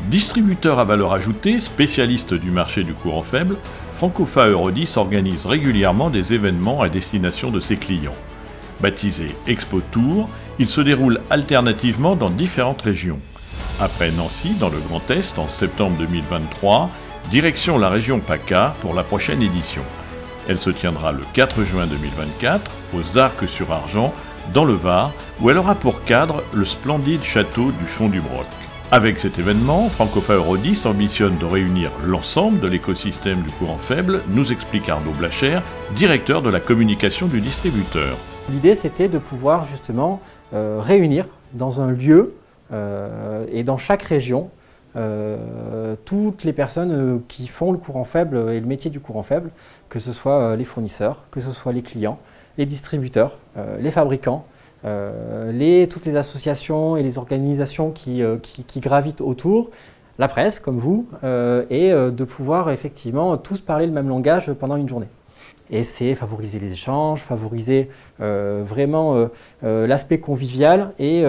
Distributeur à valeur ajoutée, spécialiste du marché du courant faible, Francofa Eurodis organise régulièrement des événements à destination de ses clients. Baptisé Expo Tour, il se déroule alternativement dans différentes régions. Après Nancy, dans le Grand Est, en septembre 2023, direction la région PACA pour la prochaine édition. Elle se tiendra le 4 juin 2024 aux Arcs-sur-Argent, dans le Var, où elle aura pour cadre le splendide château du Fond du Broc. Avec cet événement, Francofa Eurodis ambitionne de réunir l'ensemble de l'écosystème du courant faible, nous explique Arnaud Blacher, directeur de la communication du distributeur. L'idée, c'était de pouvoir justement réunir dans un lieu et dans chaque région toutes les personnes qui font le courant faible et le métier du courant faible, que ce soit les fournisseurs, que ce soit les clients, les distributeurs, les fabricants, toutes les associations et les organisations qui gravitent autour, la presse comme vous, et de pouvoir effectivement tous parler le même langage pendant une journée. Et c'est favoriser les échanges, favoriser vraiment l'aspect convivial et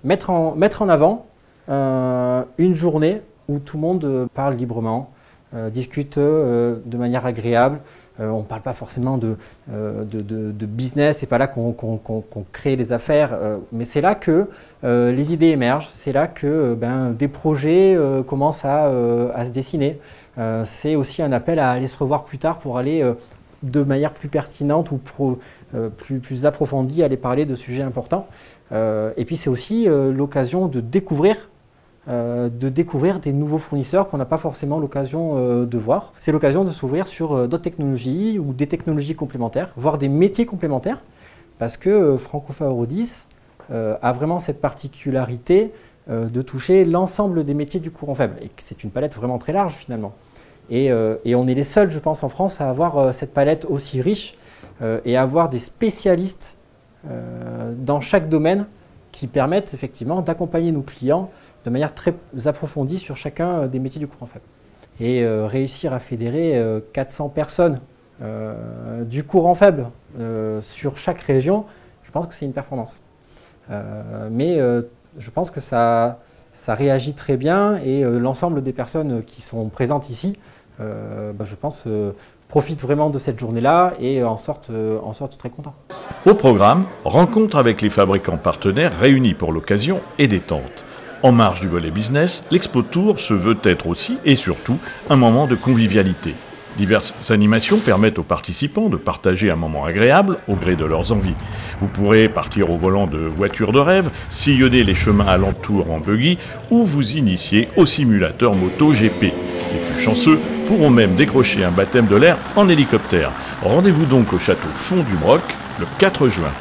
mettre en avant une journée où tout le monde parle librement, discute de manière agréable. On ne parle pas forcément de business, c'est pas là qu'on crée les affaires, mais c'est là que les idées émergent, c'est là que des projets commencent à se dessiner. C'est aussi un appel à aller se revoir plus tard pour aller de manière plus pertinente ou plus approfondie aller parler de sujets importants. Et puis c'est aussi l'occasion de découvrir des nouveaux fournisseurs qu'on n'a pas forcément l'occasion de voir. C'est l'occasion de s'ouvrir sur d'autres technologies ou des technologies complémentaires, voire des métiers complémentaires, parce que Francofa Eurodis a vraiment cette particularité de toucher l'ensemble des métiers du courant faible, et c'est une palette vraiment très large finalement. Et on est les seuls, je pense, en France à avoir cette palette aussi riche et à avoir des spécialistes dans chaque domaine qui permettent effectivement d'accompagner nos clients de manière très approfondie sur chacun des métiers du courant faible. Et réussir à fédérer 400 personnes du courant faible sur chaque région, je pense que c'est une performance. Mais je pense que ça réagit très bien et l'ensemble des personnes qui sont présentes ici, je pense, profitent vraiment de cette journée-là et en sortent très contents. Au programme, rencontre avec les fabricants partenaires réunis pour l'occasion et détente. En marge du volet business, l'Expo Tour se veut être aussi et surtout un moment de convivialité. Diverses animations permettent aux participants de partager un moment agréable au gré de leurs envies. Vous pourrez partir au volant de voitures de rêve, sillonner les chemins alentours en buggy ou vous initier au simulateur MotoGP. Les plus chanceux pourront même décrocher un baptême de l'air en hélicoptère. Rendez-vous donc au château Fond du Broc le 4 juin.